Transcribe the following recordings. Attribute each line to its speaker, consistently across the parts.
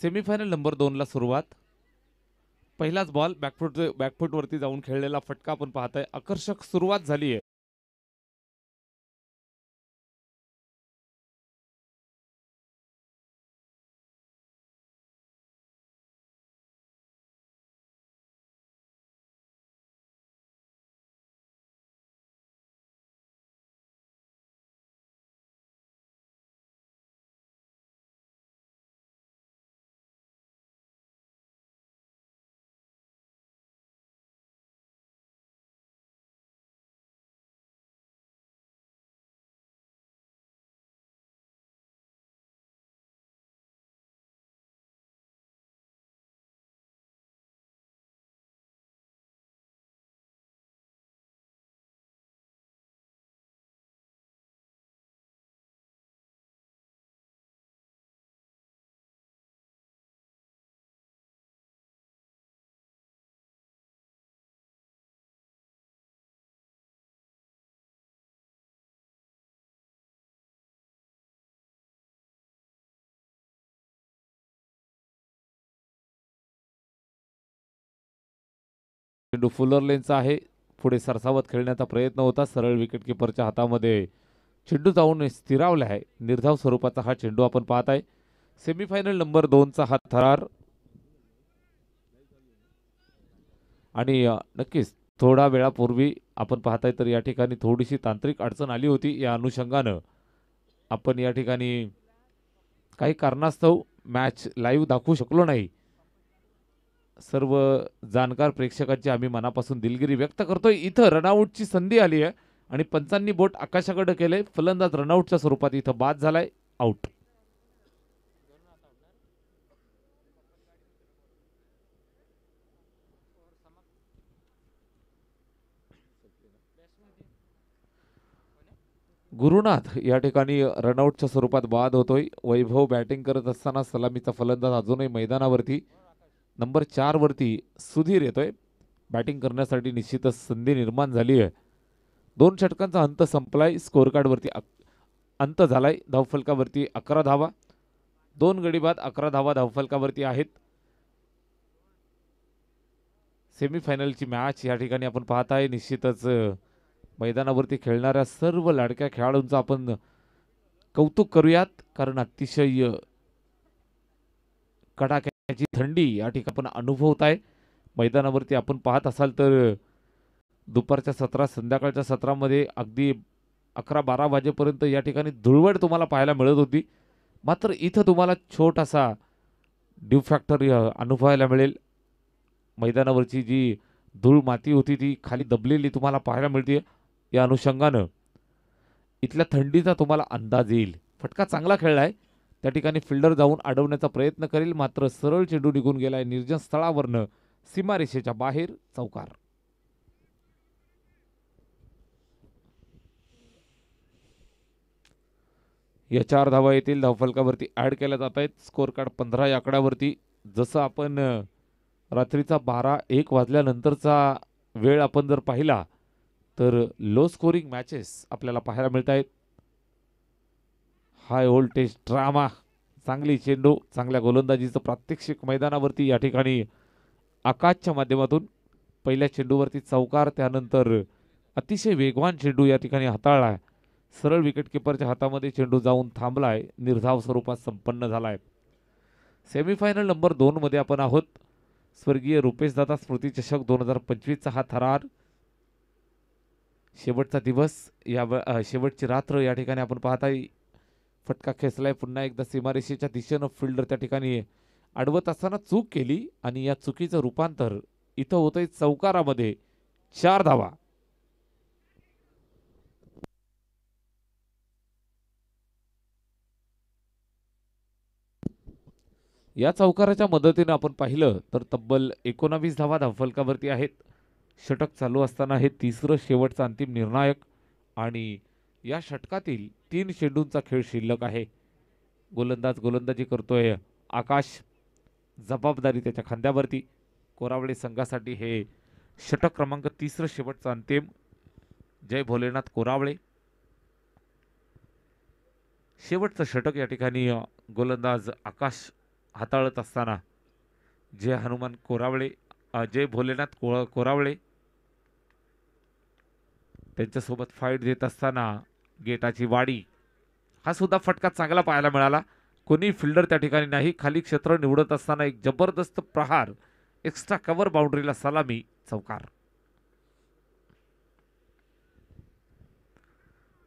Speaker 1: Semifinal number 2 ला सुरुवात. पहिलाच बॉल बॅकफूट वरती जाऊन खेळलेला फटका आपण पाहताय. आकर्षक सुरुवात झाली आहे. चेंडू फुलर लेनचा आहे. पुढे सरसावत खेळण्याचा प्रयत्न होता. सरळ विकेट किपरच्या हातामध्ये चेंडू जाऊन स्थिरावला आहे. निर्धाव स्वरूपाचा हा चेंडू आपण पाहत आहे. सेमीफायनल नंबर 2 चा हा थरार आणि नक्कीच थोडा वेळापूर्वी आपण पाहताय तर या ठिकाणी थोडीशी तांत्रिक अडचण आली होती. या अनुषंगानं आपण या ठिकाणी काही कारणास्तव मॅच लाईव्ह दाखवू शकलो नाही. सर्व जाणकार प्रेक्षकांची आम्ही मनापासून दिलगिरी व्यक्त करतोय. इथं रनआउटची संधी आली आहे आणि पंचांनी बोट आकाशाकडे केले. फलंदाज रनआउटच्या स्वरूपात इथं बाद झालाय. आउट. गुरुनाथ या ठिकाणी रनआउटच्या स्वरूपात बाद होतोय. वैभव बॅटिंग करत असताना सलामीचा फलंदाज अजूनही मैदानावरती. नंबर 4 वरती सुधीर येतोय. बॅटिंग करण्यासाठी निश्चितच संधी निर्माण झाली आहे. 2 षटकांचा अंत संपलाय. स्कोअर कार्ड वरती अंत झालाय. धावफलकावरती 11 धावा. 2 गडी बाद 11 धावा धावफलकावरती आहेत. सेमीफायनलची मॅच या ठिकाणी आपण पाहताय. निश्चितच मैदानावरती खेळणाऱ्या सर्व लाडक्या खेळाडूंचं आपण कौतुक करूयात, कारण अतिशय कडाक्याची थंडी या ठिकाणी आपण अनुभवत आहे. मैदानावरती आपण पाहत असाल तर दुपारच्या सत्रात संध्याकाळच्या सत्रामध्ये अगदी 11-12 वाजेपर्यंत या ठिकाणी धुळवड तुम्हाला पाहायला मिळत होती. मात्र इथं तुम्हाला छोटासा ड्यू फॅक्टर अनुभवायला मिळेल. मैदानावरची जी धूळ माती होती ती खाली दबलेली तुम्हाला पाहायला मिळते. या अनुषंगानं इथल्या थंडीचा तुम्हाला अंदाज येईल. फटका चांगला खेळलाय. त्या ठिकाणी फिल्डर जाऊन अडवण्याचा प्रयत्न करेल, मात्र सरळ चेंडू निघून गेलाय निर्जन स्थळावरनं सीमारेषेच्या बाहेर. चौकार. या 4 धावा येतील. धावफलकावरती ऍड केल्या जात आहेत. स्कोअर कार्ड 15 या आकड्यावरती. जसं आपण रात्रीचा 12-1 वाजल्यानंतरचा वेळ आपण जर पाहिला तर लो स्कोरिंग मॅचेस आपल्याला पाहायला मिळत आहेत. हाय व्होल्टेज ड्रामा, चांगली चेंडू, चांगल्या गोलंदाजीचं प्रात्यक्षिक मैदानावरती या ठिकाणी आकाशच्या माध्यमातून. पहिल्या चेंडूवरती चौकार, त्यानंतर अतिशय वेगवान चेंडू या ठिकाणी हाताळलाय. सरळ विकेट किपरच्या हातामध्ये चेंडू जाऊन थांबलाय. निर्धाव स्वरूपात संपन्न झालाय. सेमीफायनल नंबर 2 मध्ये आपण आहोत. स्वर्गीय रुपेशदादा स्मृती चषक 2025चा हा थरार. शेवटचा दिवस, या शेवटची रात्र या ठिकाणी आपण पाहताय. फटका खेचलाय पुन्हा एकदा सीमारेषेच्या दिशेनं. फिल्डर त्या ठिकाणी अडवत असताना चूक केली आणि या चुकीचं रूपांतर इथं होतंय चौकारामध्ये. 4 धावा. या चौकाराच्या मदतीने आपण पाहिलं तर तब्बल 19 धावा धावफलकावरती आहेत. षटक चालू असताना हे तिसरं शेवटचं अंतिम निर्णायक आणि या षटकातील 3 चेंडूंचा खेळ शिल्लक आहे. गोलंदाज गोलंदाजी करतोय आकाश. जबाबदारी त्याच्या खांद्यावरती. कोरावळे संघासाठी हे षटक क्रमांक 3 शेवटचं अंतिम. जय भोलेनाथ कोरावळे. शेवटचं षटक या ठिकाणी गोलंदाज आकाश हाताळत असताना जय हनुमान कोरावळे जय भोलेनाथ कोरावळे त्यांच्यासोबत फाईट देत असताना गेटाची वाडी हा सुद्धा फटका चांगला पाहायला मिळाला. कोणी फिल्डर त्या ठिकाणी नाही. खाली क्षेत्र निवडत असताना एक जबरदस्त प्रहार, एक्स्ट्रा कव्हर बाउंड्रीला सलामी, चौकार.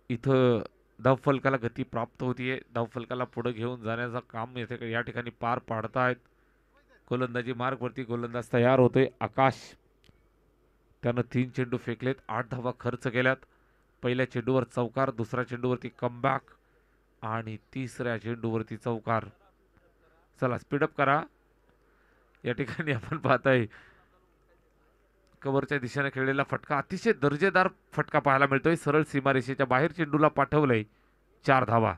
Speaker 1: इथं धावफलकाला गती प्राप्त होतीये. धावफलकाला पुढे घेऊन जाण्याचं काम येथे या ठिकाणी पार पाडतायत. गोलंदाजी मार्गवरती गोलंदाज तयार होतोय आकाश. त्यानं 3 चेंडू फेकलेत, 8 धावा खर्च केल्यात. पहिल्या चेंडूवर चौकार, दुसऱ्या चेंडूवरती कमबॅक आणि तिसऱ्या चेंडूवरती चौकार. चला स्पीडअप करा. या ठिकाणी आपण पाहताय कव्हरच्या दिशेने खेळलेला फटका, अतिशय दर्जेदार फटका पाहायला मिळतोय. सरळ सीमारेषेच्या बाहेर चेंडूला पाठवलंय, 4 धावा.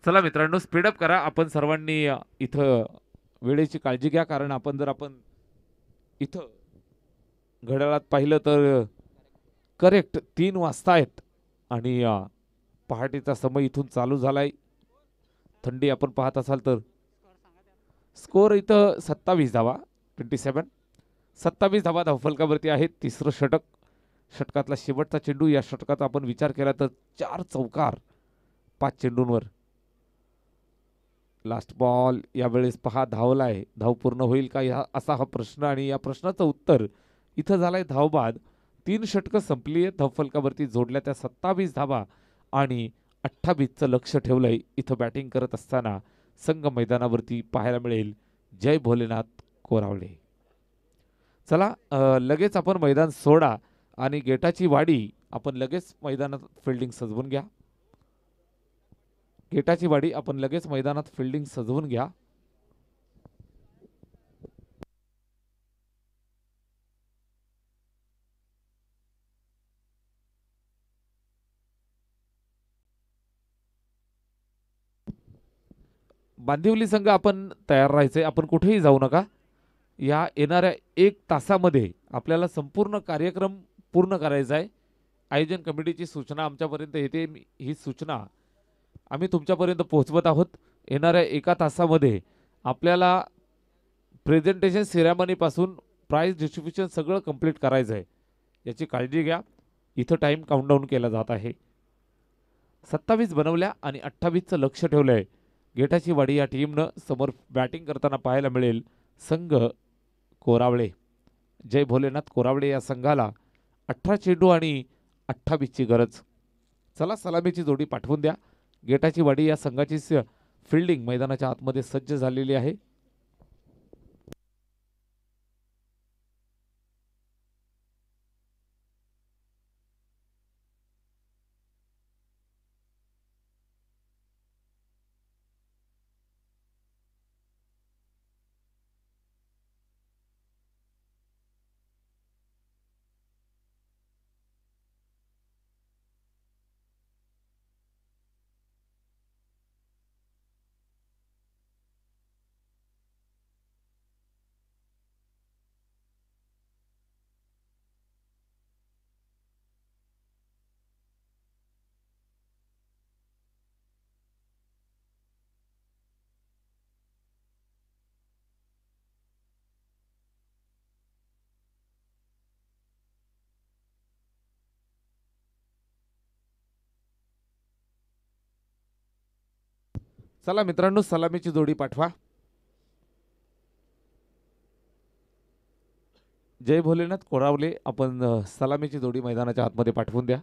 Speaker 1: चला मित्रांनो स्पीडअप करा. आपण सर्वांनी इथं वेळेची काळजी घ्या, कारण आपण इथं घड्याळात पाहिलं तर करेक्ट 3 वाजता आहेत आणि पहाटेचा समय इथून चालू झालाय. थंडी आपण पाहत असाल तर स्कोर इथं 27 धावा, 27. 27 धावा धावफलकावरती आहेत. तिसरं षटक, षटकातला शेवटचा चेंडू. या षटकात आपण विचार केला तर 4 चौकार 5 चेंडूंवर. लास्ट बॉल यावेळेस पहा धावलाय. धाव पूर्ण होईल का असा हा प्रश्न, आणि या प्रश्नाचं उत्तर इथं झालंय धावबाद. 3 षटकं संपली आहेत धावफलकावरती जोडल्या त्या 27 धावा आणि 28चं लक्ष ठेवलंय. इथं बॅटिंग करत असताना संघ मैदानावरती पाहायला मिळेल जय भोलेनाथ कोरावळे. चला लगेच आपण मैदान सोडा आणि गेटाची वाडी आपण लगेच मैदानात फिल्डिंग सजवून घ्या. गेटाची वाडी आपण लगेच मैदानात फिल्डिंग सजवून घ्या. बांदिवली संघ आपण तयार राहायचंय. आपण कुठेही जाऊ नका. या येणाऱ्या 1 तासामध्ये आपल्याला संपूर्ण कार्यक्रम पूर्ण करायचा आहे. आयोजन कमिटीची सूचना आमच्यापर्यंत येते. ही सूचना आम्ही तुमच्यापर्यंत पोहोचवत आहोत. येणाऱ्या 1 तासामध्ये आपल्याला प्रेझेंटेशन सेरेमनीपासून प्राइज डिस्ट्रीब्युशन सगळं कंप्लीट करायचं आहे. याची काळजी घ्या. इथं टाइम काउंटडाऊन केला जात आहे. 27 बनवल्या आणि 28चं लक्ष ठेवलंय. गेटाची वाडी या टीमनं समोर बॅटिंग करताना पाहायला मिळेल संघ कोरावळे. जय भोलेनाथ कोरावळे या संघाला 18 चेंडू आणि 28ची गरज. चला सलामीची जोडी पाठवून द्या. गेटाची वाडी या संघाची फिल्डिंग मैदानाच्या आतमध्ये सज्ज झालेली आहे. चला मित्रांनो सलामीची जोडी पाठवा. जय भोलेनाथ कोरावले आपण सलामीची जोडी मैदानाच्या आतमध्ये पाठवून द्या.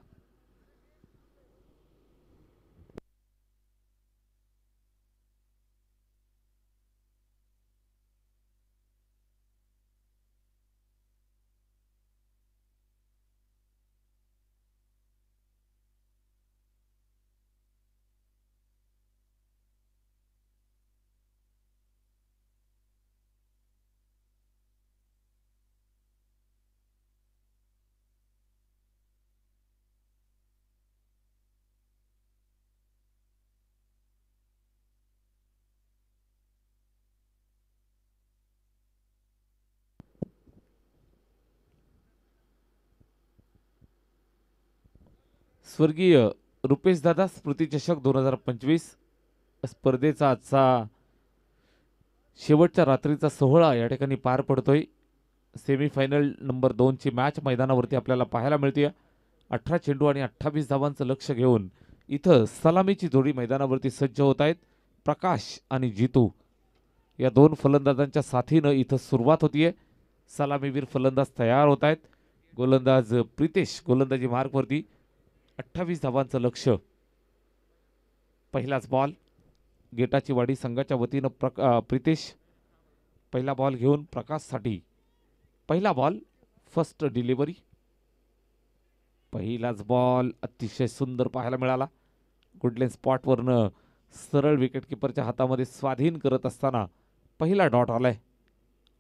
Speaker 1: स्वर्गीय रुपेश दादा स्मृती चषक 2025 स्पर्धेचा आजचा शेवटच्या रात्रीचा सोहळा या ठिकाणी पार पडतोय. सेमीफायनल नंबर 2 ची मॅच मैदानावरती आपल्याला पाहायला मिळते. 18 चेंडू आणि 28 धावांचं लक्ष घेऊन इथं सलामीची जोडी मैदानावरती सज्ज होत आहेत. प्रकाश आणि जितू या दोन फलंदाजांच्या साथीनं इथं सुरुवात होतीये. सलामीवीर फलंदाज तयार होत आहेत. गोलंदाज प्रितेश गोलंदाजी मार्कवरती. 28 धावांचं लक्ष. पहिलाच बॉल गेटाची वाडी संघाच्या वतीनं प्रितेश पहिला बॉल घेऊन प्रकाशसाठी. पहिला बॉल फर्स्ट डिलिव्हरी. पहिलाच बॉल अतिशय सुंदर पाहायला मिळाला. गुडलेन स्पॉटवरनं सरळ विकेटकीपरच्या हातामध्ये स्वाधीन करत असताना पहिला डॉट आलाय.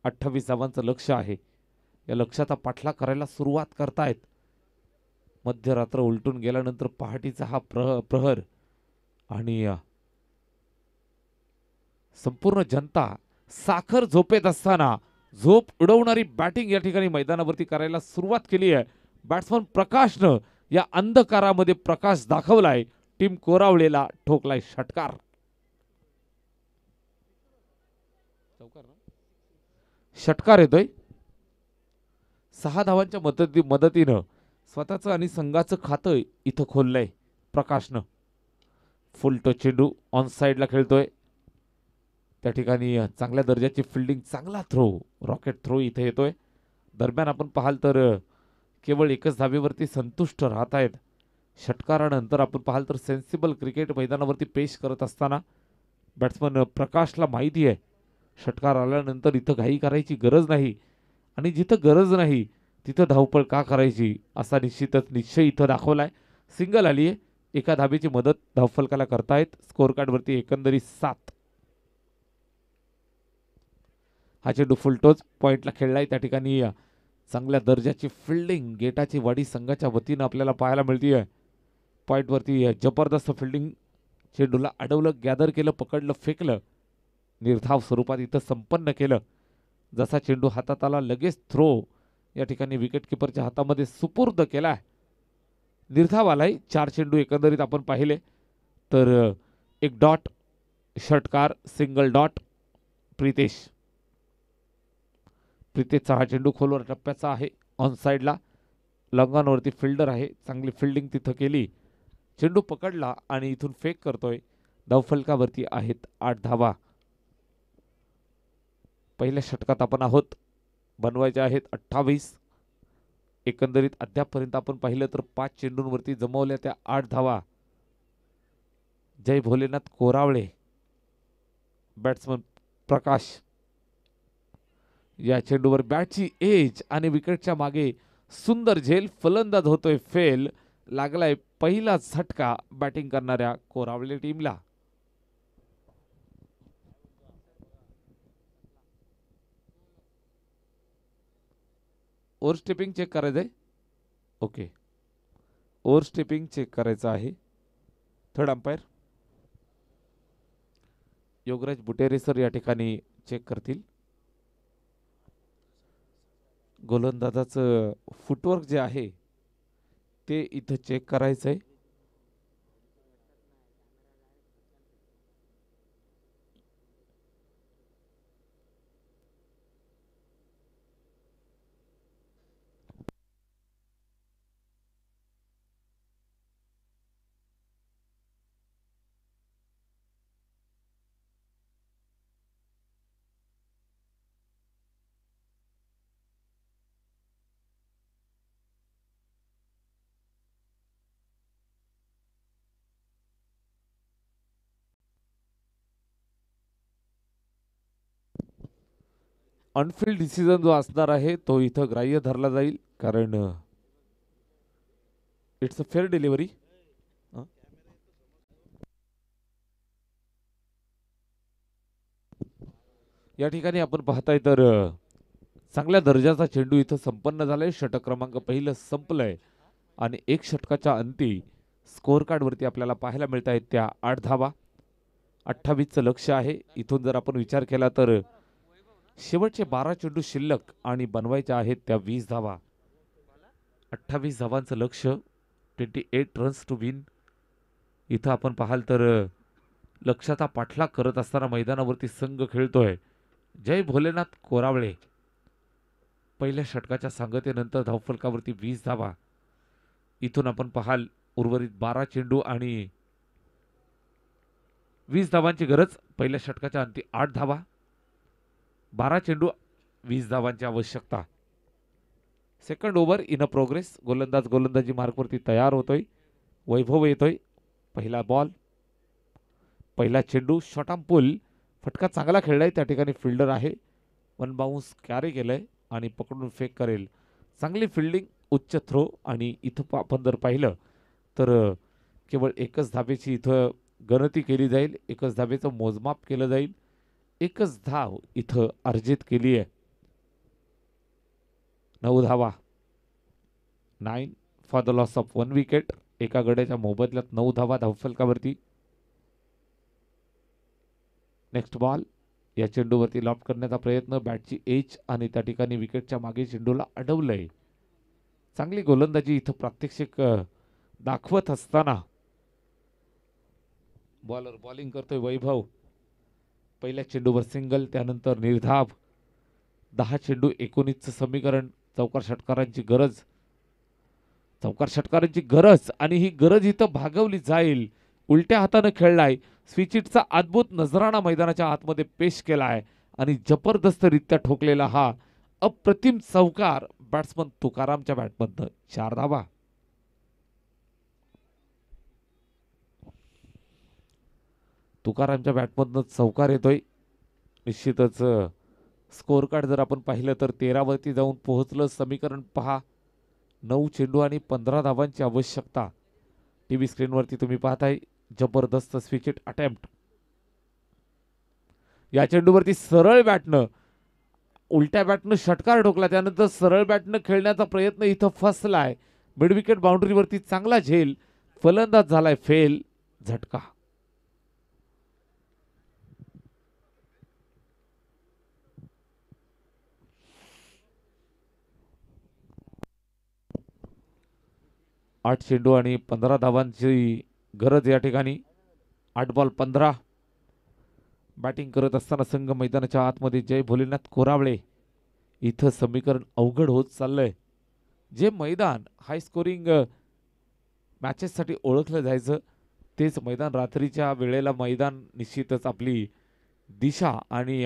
Speaker 1: 28 धावांचं लक्ष आहे. या लक्षाचा पाठलाग करायला सुरुवात करतायत. मध्यरात्र उलटून गेल्यानंतर पहाटीचा हा प्रहर आणि संपूर्ण जनता साखर झोपेत असताना झोप उडवणारी बॅटिंग या ठिकाणी मैदानावरती करायला सुरुवात केली आहे. बॅट्समन प्रकाशनं या अंधकारामध्ये प्रकाश दाखवलाय. टीम कोरावळेला ठोकलाय षटकार. षटकार येतोय. 6 धावांच्या मदतीनं स्वतःचं आणि संघाचं खातं इथं खोललंय प्रकाशनं. फुल टच चेंडू ऑन साइडला खेळतोय. त्या ठिकाणी चांगल्या दर्जाची फिल्डिंग, चांगला थ्रो, रॉकेट थ्रो इथे येतोय. दरम्यान आपण पाहाल तर केवळ एकच धावेवरती संतुष्ट राहत आहेत. षटकारानंतर आपण पाहाल तर सेन्सिबल क्रिकेट मैदानावरती पेश करत असताना बॅट्समन प्रकाशला माहिती आहे षटकार आल्यानंतर इथं घाई करायची गरज नाही आणि जिथं गरज नाही तिथं धावपळ का करायची असा निश्चितच निश्चय इथं दाखवलाय. सिंगल आली आहे. एका धाबेची मदत धावफलकाला करतायत. स्कोअर कार्डवरती एकंदरीत 7. हा चेंडू फुलटोच पॉइंटला खेळलाय. त्या ठिकाणी चांगल्या दर्जाची फिल्डिंग गेटाची वाडी संघाच्या वतीनं आपल्याला पाहायला मिळतीये. पॉइंटवरती जबरदस्त फिल्डिंग. चेंडूला अडवलं, गॅदर केलं, पकडलं, फेकलं. निर्धाव स्वरूपात इथं संपन्न केलं. जसा चेंडू हातात आला लगेच थ्रो या ठिकाणी विकेटकीपरच्या हातामध्ये सुपूर्द केलाय. निर्धाव आलाय. 4 चेंडू एकंदरीत आपण पाहिले तर एक डॉट, षटकार, सिंगल डॉट. प्रितेशचा हा चेंडू खोलवर टप्प्याचा आहे. ऑन साइडला लॉंगॉनवरती फिल्डर आहे. चांगली फिल्डिंग तिथं केली. चेंडू पकडला आणि इथून फेक करतोय. धावफलकावरती आहेत 8 धावा. पहिल्या षटकात आपण आहोत. बनवायचे आहेत 28. एकंदरीत अद्यापपर्यंत आपण पाहिलं तर 5 चेंडूंवरती जमवल्या त्या 8 धावा. जय भोलेनाथ कोरावळे, बॅट्समन प्रकाश. या चेंडूवर बॅटची एज आणि विकेटच्या मागे सुंदर झेल. फलंदाज होतोय फेल. लागलाय पहिला झटका बॅटिंग करणाऱ्या कोरावळे टीमला. ओव्हर स्टेपिंग चेक करायचंय. ओके, ओव्हर स्टेपिंग चेक करायचं आहे. थर्ड अंपायर योगराज बुटेरे सर या ठिकाणी चेक करतील. गोलंदाजाचं फुटवर्क जे आहे ते इथं चेक करायचंय. अनफिल्ड डिसिजन जो असणार आहे तो इथं ग्राह्य धरला जाईल कारण इट्स अ फेअर डिलिव्हरी. या ठिकाणी आपण पाहताय तर चांगल्या दर्जाचा चेंडू इथं संपन्न झालाय. षटक क्रमांक पहिलं संपलंय आणि 1 षटकाच्या अंती स्कोअर कार्डवरती आपल्याला पाहायला मिळत आहेत त्या 8 धावा. 28चं लक्ष आहे. इथून जर आपण विचार केला तर शेवटचे 12 चेंडू शिल्लक आणि बनवायच्या आहेत त्या 20 धावा. 28 धावांचं लक्ष, 28 रन्स टू विन. इथं आपण पाहाल तर लक्ष्याचा पाठलाग करत असताना मैदानावरती संघ खेळतोय जय भोलेनाथ कोरावळे. पहिल्या षटकाच्या सांगतेनंतर धावफलकावरती 20 धावा. इथून आपण पाहाल उर्वरित 12 चेंडू आणि 20 धावांची गरज. पहिल्या षटकाच्या अंती 8 धावा, 12 चेंडू, 20 धावांची आवश्यकता. Second over in a progress. गोलंदाज गोलंदाजी मार्कवरती तयार होतोय. वैभव येतोय. पहिला बॉल, पहिला चेंडू, शॉर्ट आर्म पुल. फटका चांगला खेळलाय. त्या ठिकाणी फिल्डर आहे. वन बाउन्स कॅरी केलंय आणि पकडून फेक करेल. चांगली फिल्डिंग, उच्च थ्रो. आणि इथं आपण जर पाहिलं तर केवळ एकच धाबेची इथं गणती केली जाईल. एकच धाबेचं मोजमाप केलं जाईल. एकच धाव इथं अर्जित केली आहे. 9 धावा. 9 for the loss of 1 wicket. एका गड्याच्या मोबदल्यात 9 धावा धावफलकावरती. Next ball. या चेंडूवरती लॉफ्ट करण्याचा प्रयत्न. बॅटची एज आणि त्या ठिकाणी विकेटच्या मागे चेंडूला अडवलंय. चांगली गोलंदाजी इथं प्रात्यक्षिक दाखवत असताना बॉलर बॉलिंग करतोय वैभव. पहिल्या चेंडूवर सिंगल, त्यानंतर निर्धाव. 10 चेंडू 19चं समीकरण. चौकार षटकारांची गरज. चौकार षटकारांची गरज आणि ही गरज इथं भागवली जाईल. उलट्या हाताने खेळलाय. स्विचिटचा अद्भुत नजराणा मैदानाच्या आतमध्ये पेश केलाय आणि जबरदस्तरित्या ठोकलेला हा अप्रतिम चौकार बॅट्समन तुकारामच्या बॅटमधनं. 4 धावा. तुकारामच्या बॅटमधनं चौकार येतोय. निश्चितच स्कोअर कार्ड जर आपण पाहिलं तर 13 वरती जाऊन पोहोचलं. समीकरण पहा. 9 चेंडू आणि 15 धावांची आवश्यकता. टीव्ही स्क्रीनवरती तुम्ही पाहताय. जबरदस्त स्विचिट अटेम्प्ट. या चेंडूवरती सरळ बॅटनं, उलट्या बॅटनं षटकार ठोकला. त्यानंतर सरळ बॅटनं खेळण्याचा प्रयत्न इथं फसलाय. मिड विकेट बाउंड्रीवरती चांगला झेल. फलंदाज झालाय फेल. झटका. आठ चेंडू आणि 15 धावांची गरज या ठिकाणी. 8 बॉल 15. बॅटिंग करत असताना संघ मैदानाच्या आतमध्ये जय भोलेनाथ कोरावळे. इथं समीकरण अवघड होत चाललंय. जे मैदान हाय स्कोरिंग मॅचेससाठी ओळखलं जायचं तेच मैदान रात्रीच्या वेळेला मैदान निश्चितच आपली दिशा आणि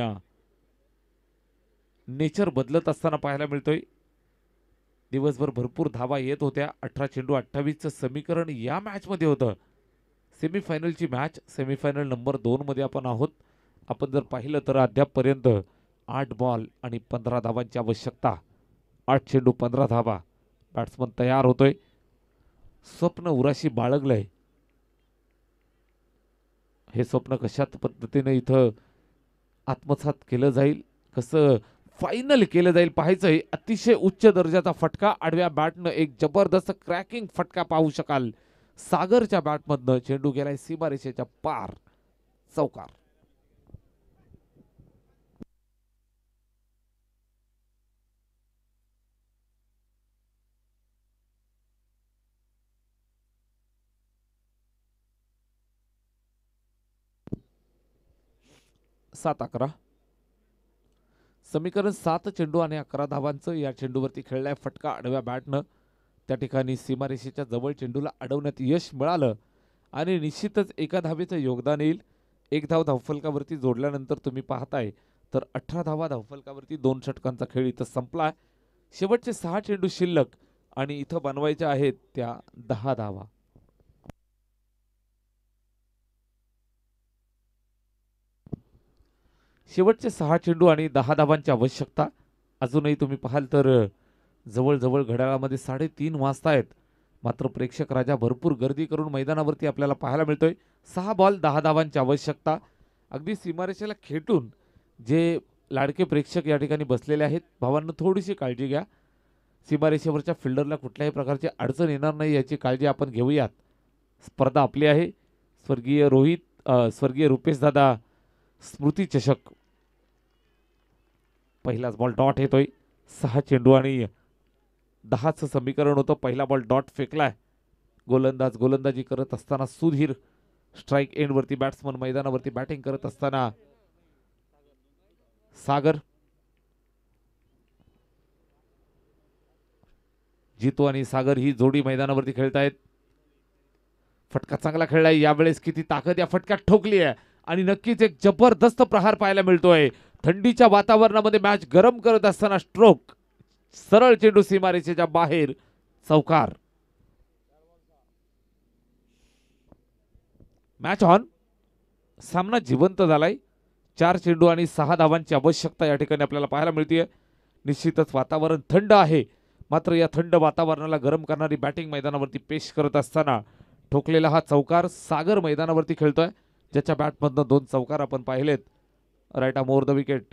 Speaker 1: नेचर बदलत असताना पाहायला मिळतोय. दिवसभर भरपूर धावा येत होत्या. 18 चेंडू 28चं समीकरण या मॅचमध्ये होतं. सेमीफायनलची मॅच. सेमीफायनल नंबर 2 मध्ये आपण आहोत. आपण जर पाहिलं तर अद्यापपर्यंत 8 बॉल आणि 15 धावांची आवश्यकता. 8 चेंडू 15 धावा. बॅट्समन तयार होतोय. स्वप्न उराशी बाळगलंय. हे स्वप्न कशा पद्धतीने इथं आत्मसात केलं जाईल, कसं फायनल केलं जाईल पाहायचंय. अतिशय उच्च दर्जाचा फटका आडव्या बॅटनं. एक जबरदस्त क्रॅकिंग फटका पाहू शकाल. सागरच्या बॅटमधनं चेंडू गेलाय सीमारेषेच्या पार. चौकार. सात 11. समीकरण 7 चेंडू आणि 11 धावांचं. या चेंडूवरती खेळलाय फटका आडव्या बॅटनं. त्या ठिकाणी सीमारेषेच्या जवळ चेंडूला अडवण्यात यश मिळालं आणि निश्चितच एका धावेचं योगदान येईल. एक धाव धावफलकावरती जोडल्यानंतर तुम्ही पाहताय तर 18 धावा धावफलकावरती. 2 षटकांचा खेळ इथं संपला. शेवटचे 6 चेंडू शिल्लक आणि इथं बनवायच्या आहेत त्या 10 धावा. शेवटचे 6 चेंडू आणि 10 धावांची आवश्यकता. अजूनही तुम्ही पाहाल तर जवळजवळ घड्याळामध्ये 3:30 वाजतायत. मात्र प्रेक्षक राजा भरपूर गर्दी करून मैदानावरती आपल्याला पाहायला मिळतोय. 6 बॉल 10 धावांची आवश्यकता. अगदी सीमारेषेला खेटून जे लाडके प्रेक्षक या ठिकाणी बसलेले आहेत, भावांनो थोडीशी काळजी घ्या. सीमारेषेवरच्या फिल्डरला कुठल्याही प्रकारची अडचण येणार नाही याची काळजी आपण घेऊयात. स्पर्धा आपली आहे. स्वर्गीय रुपेश दादा स्मृती चषक. पहिलाच बॉल डॉट येतोय. 6 चेंडू आणि 10चं समीकरण होतं. पहिला बॉल डॉट फेकलाय. गोलंदाज गोलंदाजी करत असताना सुधीर स्ट्राइक एंड वरती बॅट्समन मैदानावरती बॅटिंग करत असताना सागर, जितू आणि सागर ही जोडी मैदानावरती खेळतायत. फटका चांगला खेळलाय यावेळेस. किती ताकद या फटक्यात ठोकली आहे आणि नक्कीच एक जबरदस्त प्रहार पाहायला मिळतोय. थंडीच्या वातावरणामध्ये मॅच गरम करत असताना स्ट्रोक, सरळ चेंडू सीमारेषेच्या बाहेर, चौकार. Match on. सामना जिवंत झालाय. 4 चेंडू आणि 6 धावांची आवश्यकता या ठिकाणी आपल्याला पाहायला मिळते. निश्चितच वातावरण थंड आहे, मात्र या थंड वातावरणाला गरम करणारी बॅटिंग मैदानावरती पेश करत असताना ठोकलेला हा चौकार सागर मैदानावरती खेळतोय, ज्याच्या बॅटमधनं 2 चौकार आपण पाहिलेत. Right arm over the wicket.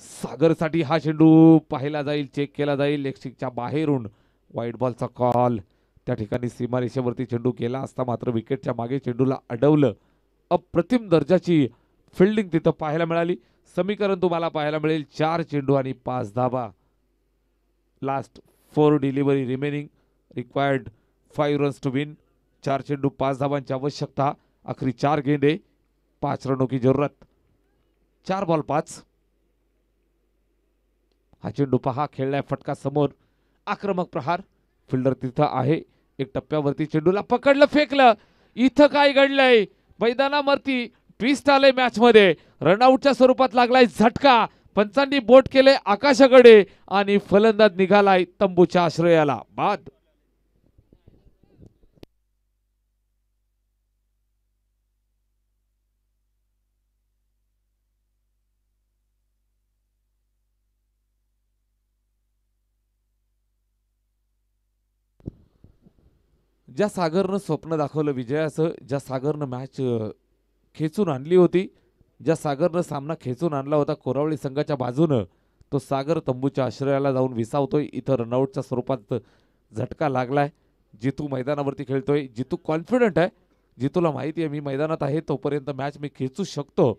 Speaker 1: सागरसाठी हा चेंडू पाहिला जाईल, चेक केला जाईल. लेगस्टिकच्या बाहेरून वाईट बॉलचा कॉल. त्या ठिकाणी सीमारेषेवरती चेंडू गेला असता, मात्र विकेटच्या मागे चेंडूला अडवलं. अप्रतिम दर्जाची फिल्डिंग तिथं पाहायला मिळाली. समीकरण तुम्हाला पाहायला मिळेल 4 चेंडू आणि 5 धावा. Last 4 delivery remaining, required 5 runs to win. 4 चेंडू 5 धावांची आवश्यकता. आखरी 4 गेंदे 5 रनों की जरूरत. 4 बॉल 5. हा चेंडू पहा, खेळलाय फटका समोर. आक्रमक प्रहार. फिल्डर तिथं आहे. एक टप्प्यावरती चेंडूला पकडलं, फेकलं. इथं काय घडलंय मैदानावरती? ट्विस्ट आलंय मॅच मध्ये. रनआउटच्या स्वरूपात लागलाय झटका. पंचांनी बोट केले आकाशाकडे आणि फलंदाज निघालाय तंबूच्या आश्रयाला. बाद. ज्या सागरनं स्वप्न दाखवलं विजयाचं, ज्या सागरनं मॅच खेचून आणली होती, ज्या सागरनं सामना खेचून आणला होता कोरावळी संघाच्या बाजूनं, तो सागर तंबूच्या आश्रयाला जाऊन विसावतोय. इथं रनआउटच्या स्वरूपात झटका लागलाय. जितू मैदानावरती खेळतोय. जितू कॉन्फिडंट आहे. जितूला माहिती आहे मी मैदानात आहे तोपर्यंत मॅच मी खेचू शकतो.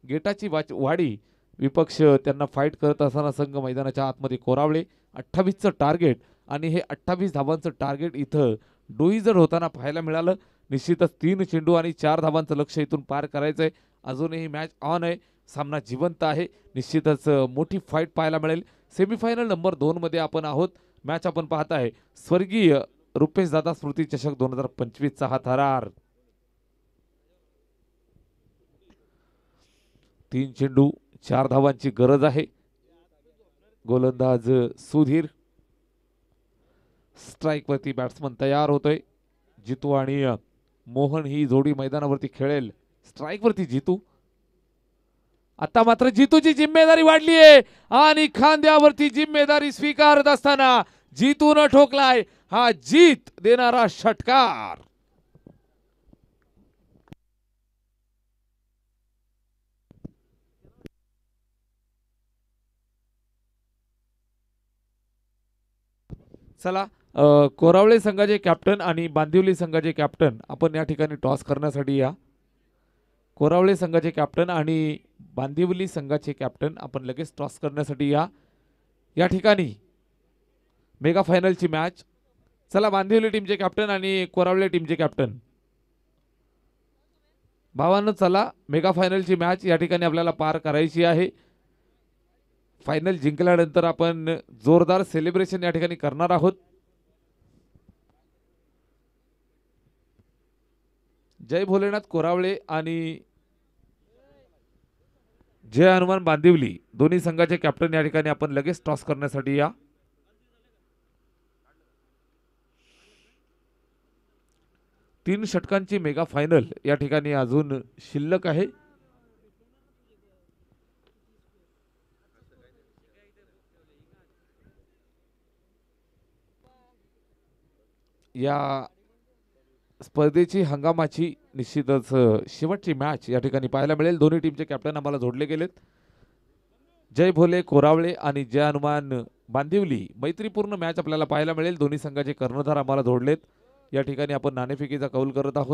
Speaker 1: गेटाची वाडी विपक्ष त्यांना फाईट करत असताना संघ मैदानाच्या आतमध्ये कोरावळे. 28चं टार्गेट आणि हे 28 धावांचं टार्गेट इथं डोईजड होताना पाहायला मिळालं. निश्चितच 3 चेंडू आणि 4 धावांचं लक्ष इथून पार करायचंय. अजूनही मॅच ऑन आहे. सामना जिवंत आहे. निश्चितच मोठी फाईट पाहायला मिळेल. सेमीफायनल नंबर 2 मध्ये आपण आहोत. मॅच आपण पाहताय स्वर्गीय रुपेश दादा स्मृती चषक 2025 चा हा थरार. 3 चेंडू 4 धावांची गरज आहे. गोलंदाज सुधीर. स्ट्राइक वरती बॅट्समन तयार होतोय. जितू आणि मोहन ही जोडी मैदानावरती खेळेल. स्ट्राइक वरती जितू. आता मात्र जितूची जिम्मेदारी वाढली आहे आणि खांद्यावरती जिम्मेदारी स्वीकारत असताना जितून ठोकलाय हा जीत देणारा षटकार. चला, कोरावळे संघाचे कॅप्टन आणि बांदिवली संघाचे कॅप्टन आपण या ठिकाणी टॉस करण्यासाठी या. कोरावळे संघाचे कॅप्टन आणि बांदिवली संघाचे कॅप्टन आपण लगेच टॉस करण्यासाठी या. या ठिकाणी मेगा फायनलची मॅच. चला, बांदिवली टीमचे कॅप्टन आणि कोरावळे टीमचे कॅप्टन. भावांनो चला, मेगा फायनलची मॅच या ठिकाणी आपल्याला पार करायची आहे. फायनल जिंकल्यानंतर आपण जोरदार सेलिब्रेशन या ठिकाणी करणार आहोत. जय भोलेनाथ कोरावळे आणि जय हनुमान बांदिवली दोन्ही संघाचे कॅप्टन या ठिकाणी आपण लगेच टॉस करण्यासाठी या. तीन षटकांची मेगा फायनल या ठिकाणी अजून शिल्लक आहे. या स्पर्धेची हंगामाची निश्चितच शेवटची मॅच या ठिकाणी पाहायला मिळेल. दोन्ही टीमचे कॅप्टन आम्हाला जोडले गेलेत. जय भोले कोरावळे आणि जय हनुमान बांदिवली मैत्रीपूर्ण मॅच आपल्याला पाहायला मिळेल. दोन्ही संघाचे कर्णधार आम्हाला जोडलेत. या ठिकाणी आपण नाणेफेकीचा कौल करत आहोत.